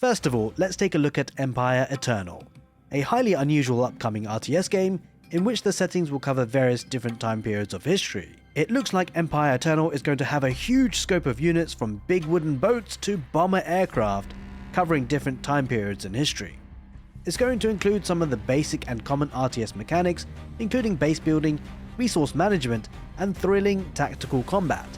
First of all, let's take a look at Empire Eternal, a highly unusual upcoming RTS game in which the settings will cover various different time periods of history. It looks like Empire Eternal is going to have a huge scope of units from big wooden boats to bomber aircraft, covering different time periods in history. It's going to include some of the basic and common RTS mechanics, including base building, resource management, and thrilling tactical combat,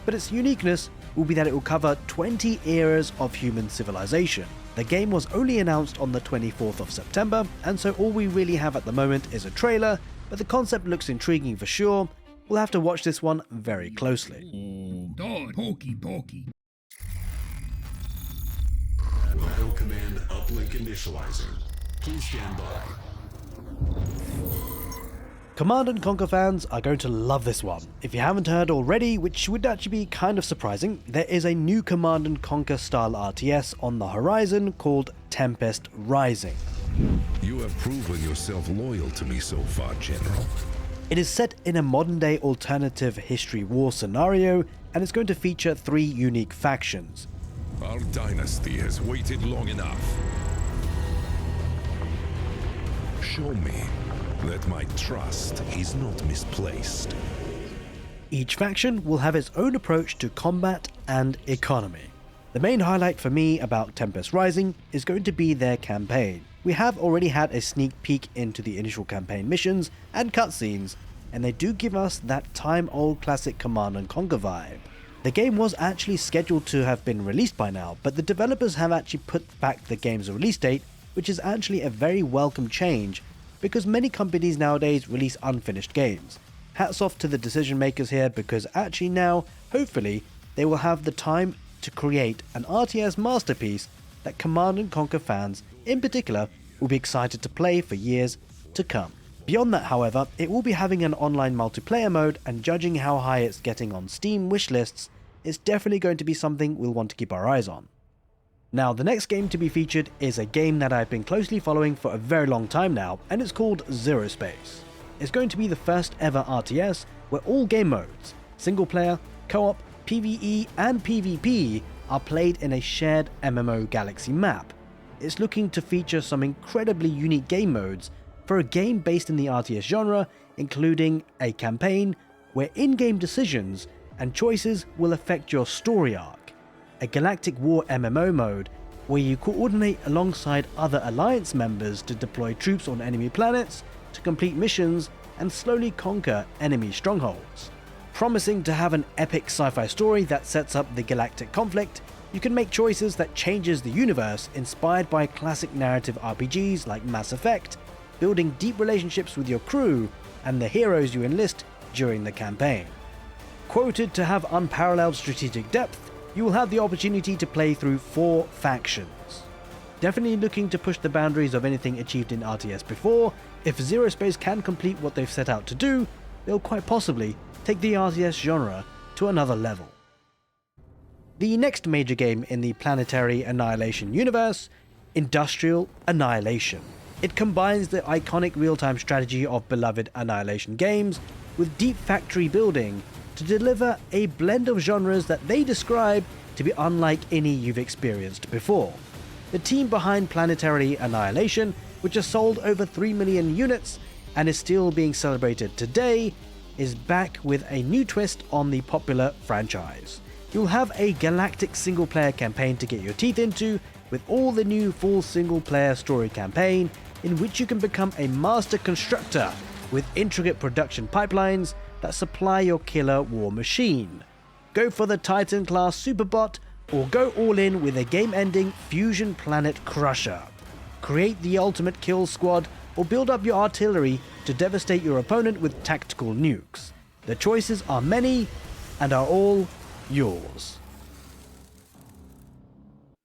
but its uniqueness will be that it will cover 20 eras of human civilization. The game was only announced on the 24th of September, and so all we really have at the moment is a trailer, but the concept looks intriguing for sure. We'll have to watch this one very closely. Pokey. Welcome command uplink initializing. Please stand by. Command & Conquer fans are going to love this one. If you haven't heard already, which would actually be kind of surprising, there is a new Command & Conquer style RTS on the horizon called Tempest Rising. You have proven yourself loyal to me so far, General. It is set in a modern day alternative history war scenario, and it's going to feature 3 unique factions. Our dynasty has waited long enough. Show me that my trust is not misplaced. Each faction will have its own approach to combat and economy. The main highlight for me about Tempest Rising is going to be their campaign. We have already had a sneak peek into the initial campaign missions and cutscenes, and they do give us that time-old classic Command & Conquer vibe. The game was actually scheduled to have been released by now, but the developers have actually put back the game's release date, which is actually a very welcome change, because many companies nowadays release unfinished games. Hats off to the decision makers here, because actually now, hopefully, they will have the time to create an RTS masterpiece that Command & Conquer fans, in particular, will be excited to play for years to come. Beyond that, however, it will be having an online multiplayer mode, and judging how high it's getting on Steam wishlists, it's definitely going to be something we'll want to keep our eyes on. Now, the next game to be featured is a game that I've been closely following for a very long time now, and it's called Zerospace. It's going to be the first ever RTS where all game modes, single player, co-op, PvE and PvP, are played in a shared MMO galaxy map. It's looking to feature some incredibly unique game modes for a game based in the RTS genre, including a campaign where in-game decisions and choices will affect your story arc, a galactic war MMO mode where you coordinate alongside other alliance members to deploy troops on enemy planets, to complete missions and slowly conquer enemy strongholds. Promising to have an epic sci-fi story that sets up the galactic conflict, you can make choices that changes the universe inspired by classic narrative RPGs like Mass Effect, building deep relationships with your crew and the heroes you enlist during the campaign. Quoted to have unparalleled strategic depth, you will have the opportunity to play through 4 factions. Definitely looking to push the boundaries of anything achieved in RTS before. If Zerospace can complete what they've set out to do, they'll quite possibly take the RTS genre to another level. The next major game in the planetary Annihilation universe, Industrial Annihilation. It combines the iconic real-time strategy of beloved Annihilation games with deep factory building to deliver a blend of genres that they describe to be unlike any you've experienced before. The team behind Planetary Annihilation, which has sold over 3 million units and is still being celebrated today, is back with a new twist on the popular franchise. You'll have a galactic single-player campaign to get your teeth into, with all the new full single-player story campaign, in which you can become a master constructor with intricate production pipelines that supply your killer war machine. Go for the Titan-class Superbot, or go all in with a game-ending Fusion Planet Crusher. Create the ultimate kill squad, or build up your artillery to devastate your opponent with tactical nukes. The choices are many, and are all yours.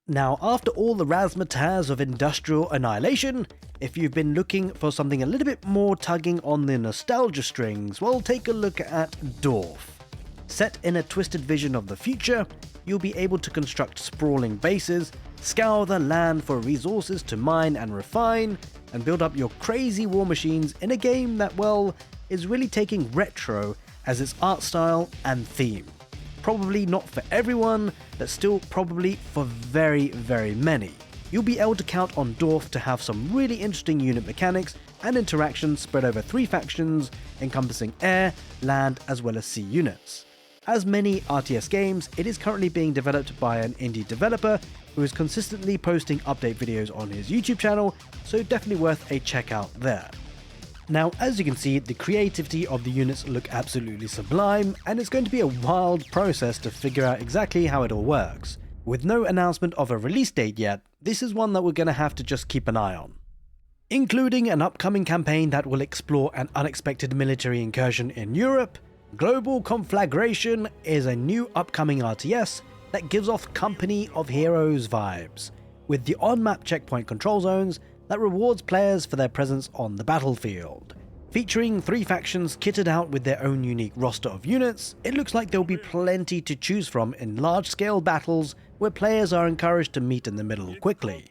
Now, after all the razzmatazz of Industrial Annihilation, if you've been looking for something a little bit more tugging on the nostalgia strings, well, take a look at Dorf. Set in a twisted vision of the future, you'll be able to construct sprawling bases, scour the land for resources to mine and refine, and build up your crazy war machines in a game that, well, is really taking retro as its art style and theme. Probably not for everyone, but still probably for very, very many. you'll be able to count on Dorf to have some really interesting unit mechanics and interactions spread over 3 factions encompassing air, land as well as sea units. As many RTS games, it is currently being developed by an indie developer who is consistently posting update videos on his YouTube channel, so definitely worth a check out there. Now, as you can see, the creativity of the units look absolutely sublime, and it's going to be a wild process to figure out exactly how it all works. With no announcement of a release date yet, this is one that we're going to have to just keep an eye on. Including an upcoming campaign that will explore an unexpected military incursion in Europe, Global Conflagration is a new upcoming RTS that gives off Company of Heroes vibes, with the on-map checkpoint control zones that rewards players for their presence on the battlefield. Featuring 3 factions kitted out with their own unique roster of units, it looks like there'll be plenty to choose from in large-scale battles where players are encouraged to meet in the middle quickly.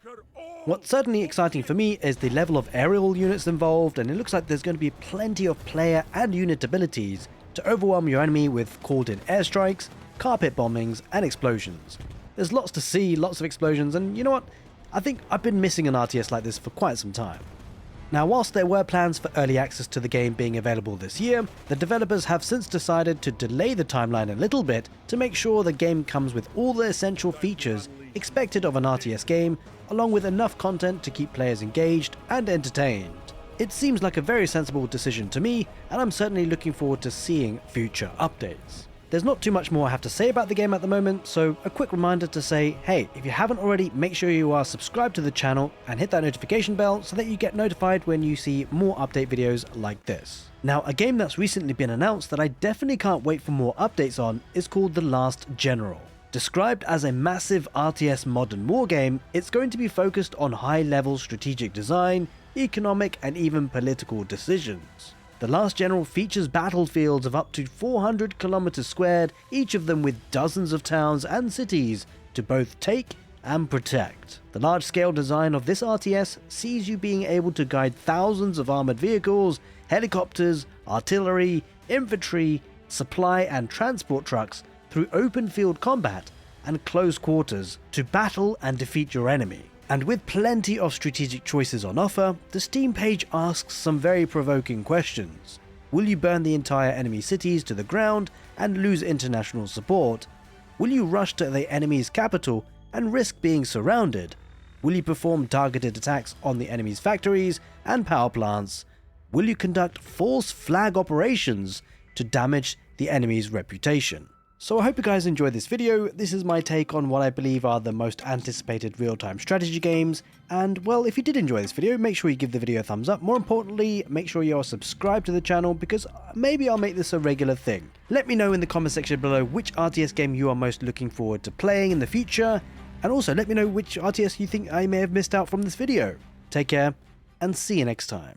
What's certainly exciting for me is the level of aerial units involved, and it looks like there's going to be plenty of player and unit abilities to overwhelm your enemy with called-in airstrikes, carpet bombings, and explosions. There's lots to see, lots of explosions, and you know what? I think I've been missing an RTS like this for quite some time. Now, whilst there were plans for early access to the game being available this year, the developers have since decided to delay the timeline a little bit to make sure the game comes with all the essential features expected of an RTS game, along with enough content to keep players engaged and entertained. It seems like a very sensible decision to me, and I'm certainly looking forward to seeing future updates. There's not too much more I have to say about the game at the moment, so a quick reminder to say, hey, if you haven't already, make sure you are subscribed to the channel and hit that notification bell so that you get notified when you see more update videos like this. Now, a game that's recently been announced that I definitely can't wait for more updates on is called The Last General. Described as a massive RTS modern wargame, it's going to be focused on high-level strategic design, economic and even political decisions. The Last General features battlefields of up to 400 kilometers squared, each of them with dozens of towns and cities to both take and protect. The large-scale design of this RTS sees you being able to guide thousands of armored vehicles, helicopters, artillery, infantry, supply and transport trucks through open field combat and close quarters to battle and defeat your enemy. And with plenty of strategic choices on offer, the Steam page asks some very provoking questions. Will you burn the entire enemy cities to the ground and lose international support? Will you rush to the enemy's capital and risk being surrounded? Will you perform targeted attacks on the enemy's factories and power plants? Will you conduct false flag operations to damage the enemy's reputation? So I hope you guys enjoyed this video. This is my take on what I believe are the most anticipated real-time strategy games. And well, if you did enjoy this video, make sure you give the video a thumbs up. More importantly, make sure you are subscribed to the channel because maybe I'll make this a regular thing. Let me know in the comment section below which RTS game you are most looking forward to playing in the future. And also let me know which RTS you think I may have missed out from this video. Take care and see you next time.